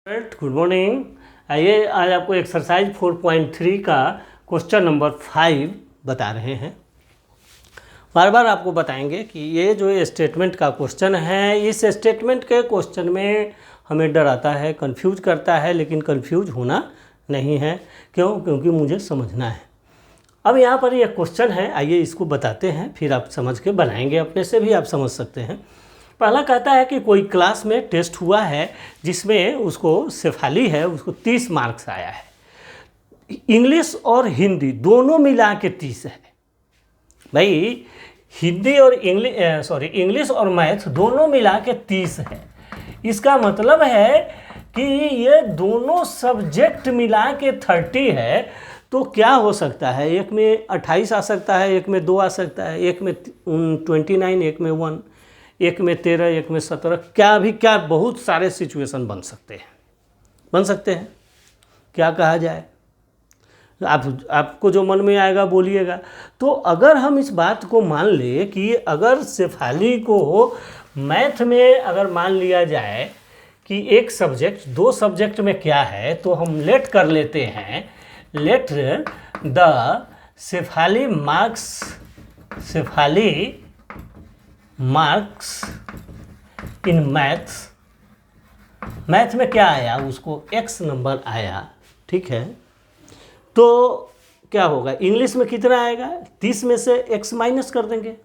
Good morning. आइए आज आपको एक्सरसाइज 4.3 का क्वेश्चन नंबर 5 बता रहे हैं। बार बार आपको बताएंगे कि ये जो स्टेटमेंट का क्वेश्चन है, इस स्टेटमेंट के क्वेश्चन में हमें डराता है, कंफ्यूज करता है, लेकिन कंफ्यूज होना नहीं है। क्यों? क्योंकि मुझे समझना है। अब यहाँ पर ये क्वेश्चन है, आइए इसको बताते हैं, फिर आप समझ के बनाएंगे, अपने से भी आप समझ सकते हैं। पहला कहता है कि कोई क्लास में टेस्ट हुआ है जिसमें उसको शेफाली है, उसको 30 मार्क्स आया है। इंग्लिश और हिंदी दोनों मिला के 30 है। भाई हिंदी और इंग्लिश और मैथ दोनों मिला के 30 है। इसका मतलब है कि ये दोनों सब्जेक्ट मिला के 30 है। तो क्या हो सकता है? एक में 28 आ सकता है, एक में 2 आ सकता है, एक में 29, एक में 1, एक में 13, एक में 17, क्या बहुत सारे सिचुएशन बन सकते हैं। क्या कहा जाए? आपको जो मन में आएगा बोलिएगा। तो अगर हम इस बात को मान ले कि अगर शेफाली को मैथ में अगर मान लिया जाए कि एक सब्जेक्ट, 2 सब्जेक्ट में क्या है, तो हम लेट कर लेते हैं, let the Shefali marks in math में क्या आया, उसको x नंबर आया। ठीक है, तो क्या होगा? इंग्लिश में कितना आएगा? 30 में से x माइनस कर देंगे।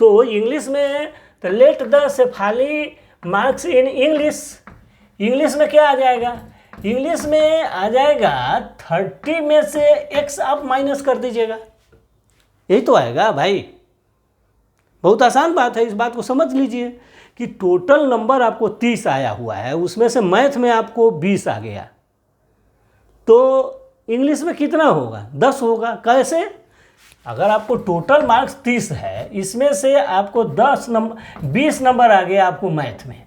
तो इंग्लिश में तो let the Shefali marks in English में क्या आ जाएगा? इंग्लिश में आ जाएगा 30 में से x आप माइनस कर दीजिएगा। यही तो आएगा भाई। बहुत आसान बात है, इस बात को समझ लीजिए कि टोटल नंबर आपको 30 आया हुआ है, उसमें से मैथ में आपको 20 आ गया, तो इंग्लिश में कितना होगा? 10 होगा। कैसे? अगर आपको टोटल मार्क्स 30 है, इसमें से आपको 20 नंबर आ गया आपको मैथ में,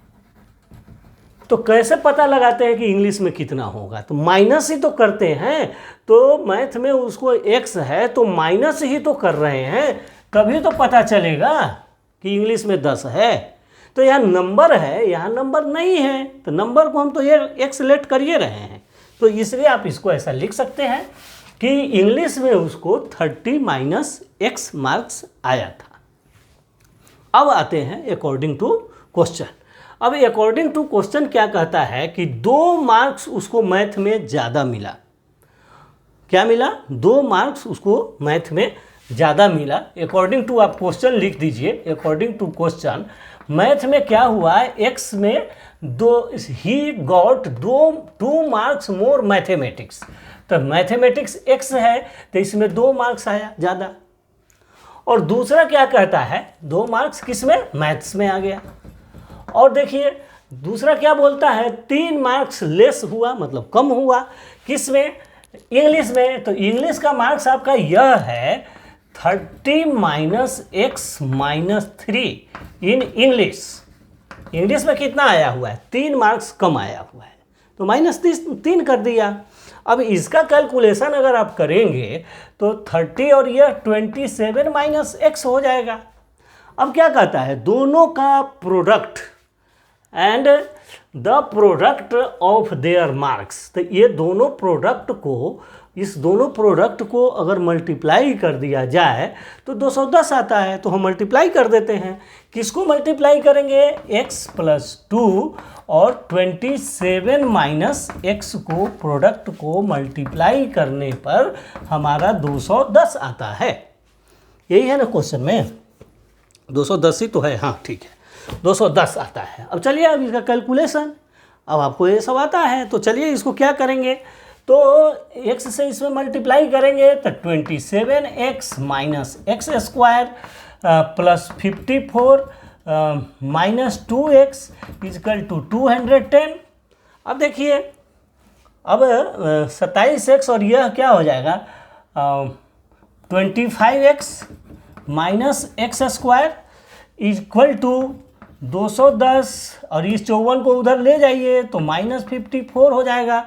तो कैसे पता लगाते हैं कि इंग्लिश में कितना होगा? तो माइनस ही तो करते हैं। तो मैथ में उसको x है तो माइनस ही तो कर रहे हैं, तभी तो पता चलेगा कि इंग्लिश में 10 है। तो यहाँ नंबर है, यहाँ नंबर नहीं है, तो नंबर को हम तो ये x लेट करिए रहे हैं। तो इसलिए आप इसको ऐसा लिख सकते हैं कि इंग्लिश में उसको 30 माइनस x मार्क्स आया था। अब आते हैं अकॉर्डिंग टू क्वेश्चन। अब अकॉर्डिंग टू क्वेश्चन क्या कहता है कि 2 मार्क्स उसको मैथ में ज़्यादा मिला। क्या मिला? 2 मार्क्स उसको मैथ में ज़्यादा मिला। अकॉर्डिंग टू आप क्वेश्चन लिख दीजिए। अकॉर्डिंग टू क्वेश्चन मैथ में क्या हुआ है? एक्स में he got 2 marks more mathematics. तो मैथमेटिक्स एक्स है तो इसमें 2 मार्क्स आया ज़्यादा। और दूसरा क्या कहता है? 2 मार्क्स किस में? मैथ्स में आ गया। और देखिए दूसरा क्या बोलता है? 3 मार्क्स लेस हुआ, मतलब कम हुआ। किस में? इंग्लिश में। तो इंग्लिश का मार्क्स आपका यह है 30 माइनस x माइनस 3 इन इंग्लिश में कितना आया हुआ है? 3 मार्क्स कम आया हुआ है, तो माइनस 3 कर दिया। अब इसका कैलकुलेशन अगर आप करेंगे तो 30 और यह 27 माइनस x हो जाएगा। अब क्या कहता है? दोनों का product and the product of their marks. तो ये दोनों प्रोडक्ट को, इस दोनों प्रोडक्ट को अगर मल्टीप्लाई कर दिया जाए तो 210 आता है। तो हम मल्टीप्लाई कर देते हैं। किसको मल्टीप्लाई करेंगे? x प्लस 2 और 27 माइनस x को, प्रोडक्ट को मल्टीप्लाई करने पर हमारा 210 आता है। यही है ना क्वेश्चन में? 210 ही तो है। हाँ ठीक है, 210 आता है। अब चलिए अब इसका कैलकुलेशन, अब आपको ये सब आता है, तो चलिए इसको क्या करेंगे? तो x से इसमें मल्टीप्लाई करेंगे तो 27x minus x square plus 54 minus 2x equal to 210। अब देखिए, अब 27x और यह क्या हो जाएगा? 25x minus x square equal to 210, और इस 54 को उधर ले जाइए तो माइनस 54 हो जाएगा।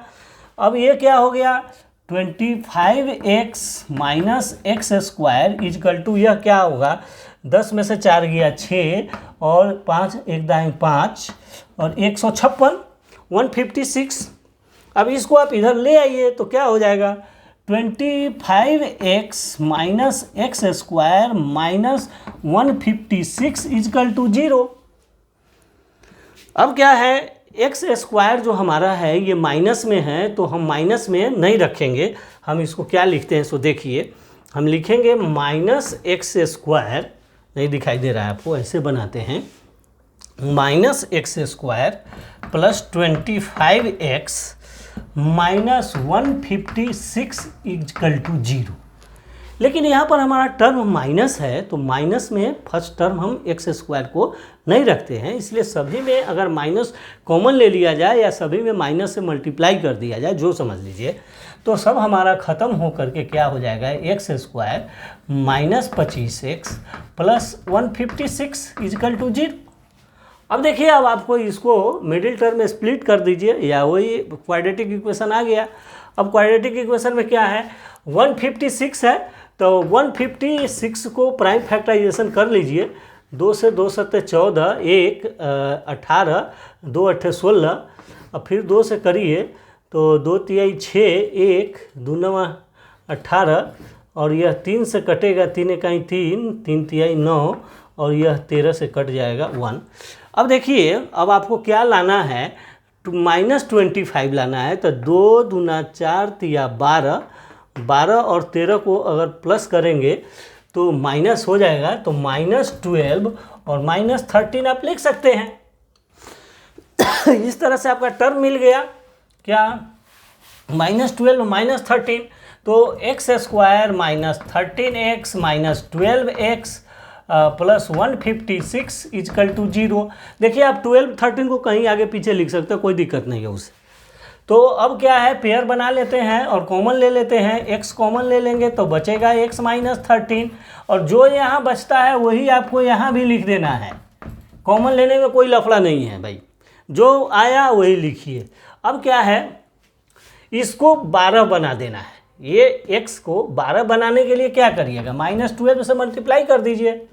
अब ये क्या हो गया? 25x minus x square equal to, यह क्या होगा? 10 में से 4 गया 6 और 5 एक दाएं 5 और 156, 156। अब इसको आप इधर ले आइए तो क्या हो जाएगा, 25x minus x square minus 156 equal to 0। अब क्या है, एक्स स्क्वायर जो हमारा है ये माइनस में है, तो हम माइनस में नहीं रखेंगे। हम इसको क्या लिखते हैं सो देखिए, हम लिखेंगे माइनस एक्स स्क्वायर, नहीं दिखाई दे रहा है आपको, ऐसे बनाते हैं, minus x square plus 25x minus 156 equal to 0। लेकिन यहाँ पर हमारा टर्म माइनस है, तो माइनस में फर्स्ट टर्म हम एक्स स्क्वायर को नहीं रखते हैं, इसलिए सभी में अगर माइनस कॉमन ले लिया जाए या सभी में माइनस से मल्टीप्लाई कर दिया जाए, जो समझ लीजिए, तो सब हमारा ख़त्म हो करके क्या हो जाएगा, x square minus 25x plus 156 equal to 0। अब देखिए, अब आपको इसको मिडिल टर्म में स्प्लिट कर दीजिए, या वही क्वाड्रेटिक इक्वेशन आ गया। अब क्वाड्रेटिक इक्वेशन में क्या है, 156 है, तो 156 को प्राइम फैक्टराइजेशन कर लीजिए। 2 से 2 सत्ते 14, 1 18, 2 अट्ठे 16, और फिर 2 से करिए तो 2 तिहाई 6, 1 2 नवा 18, और यह 3 से कटेगा, 3 इकाई 3, 3 तिहाई 9, और यह 13 से कट जाएगा 1। अब देखिए, अब आपको क्या लाना है, -25 लाना है, तो 2 दूना 4 तिया 12, 12 और 13 को अगर प्लस करेंगे तो माइनस हो जाएगा, तो -12 और -13 आप लिख सकते हैं। इस तरह से आपका टर्म मिल गया, क्या, -12 -13, तो x square minus 13x minus 12x plus 156 equal to 0। देखिए, आप 12 13 को कहीं आगे पीछे लिख सकते हो, कोई दिक्कत नहीं है उससे। तो अब क्या है, पेयर बना लेते हैं और कॉमन ले लेते हैं, x कॉमन ले लेंगे तो बचेगा x माइनस 13, और जो यहाँ बचता है वही आपको यहाँ भी लिख देना है। कॉमन लेने में कोई लफड़ा नहीं है भाई, जो आया वही लिखिए। अब क्या है, इसको 12 बना देना है। ये x को 12 बनाने के लिए क्या करिएगा, -12 से मल्टीप्लाई कर दीजिए।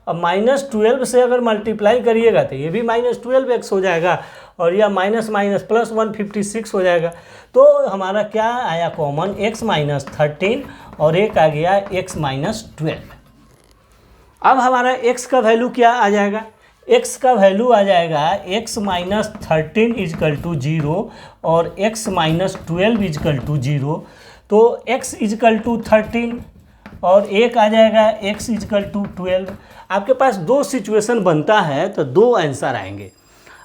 अब -12 से अगर मल्टीप्लाई करिएगा तो ये भी -12x हो जाएगा, और यह माइनस माइनस प्लस 156 हो जाएगा। तो हमारा क्या आया कॉमन, x माइनस 13, और एक आ गया x माइनस 12। अब हमारा x का वैल्यू क्या आ जाएगा, x का वैल्यू आ जाएगा x माइनस 13 इजकल टू 0 और x माइनस 12 इजकल टू 0। तो x इजकल टू 13 और एक आ जाएगा x इजकल टू 12। आपके पास दो सिचुएशन बनता है तो दो आंसर आएंगे।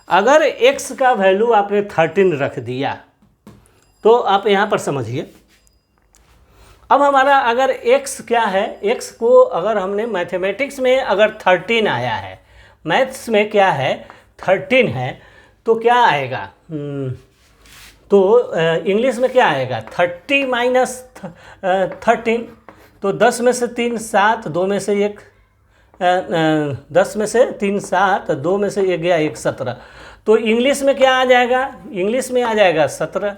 अगर x का वैल्यू आपने 13 रख दिया तो आप यहाँ पर समझिए। अब हमारा अगर x क्या है, x को अगर हमने मैथमेटिक्स में अगर 13 आया है, मैथ्स में क्या है 13 है, तो क्या आएगा, तो इंग्लिश में क्या आएगा 30 माइनस 13। तो 10 में से 3 7, 2 में से 1 10 में से 3 7, 2 में से 1 गया 1 17। तो इंग्लिश में क्या आ जाएगा, इंग्लिश में आ जाएगा 17।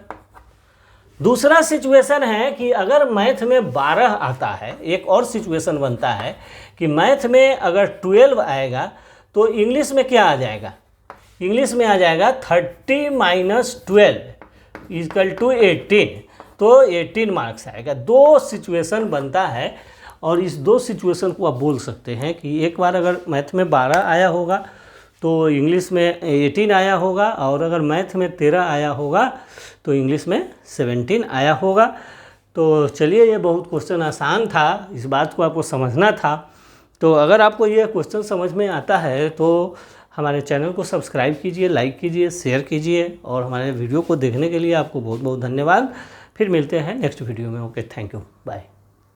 दूसरा सिचुएशन है कि अगर मैथ में 12 आता है, एक और सिचुएशन बनता है कि मैथ में अगर 12 आएगा तो इंग्लिश में क्या आ जाएगा, इंग्लिश में आ जाएगा 30 माइनस 12 इक्वल टू 18। तो 18 मार्क्स आएगा। दो सिचुएशन बनता है और इस दो सिचुएशन को आप बोल सकते हैं कि एक बार अगर मैथ में 12 आया होगा तो इंग्लिश में 18 आया होगा, और अगर मैथ में 13 आया होगा तो इंग्लिश में 17 आया होगा। तो चलिए, ये बहुत क्वेश्चन आसान था, इस बात को आपको समझना था। तो अगर आपको ये क्वेश्चन समझ में आता है तो हमारे चैनल को सब्सक्राइब कीजिए, लाइक कीजिए, शेयर कीजिए, और हमारे वीडियो को देखने के लिए आपको बहुत बहुत धन्यवाद। फिर मिलते हैं नेक्स्ट वीडियो में। Okay, thank you, bye.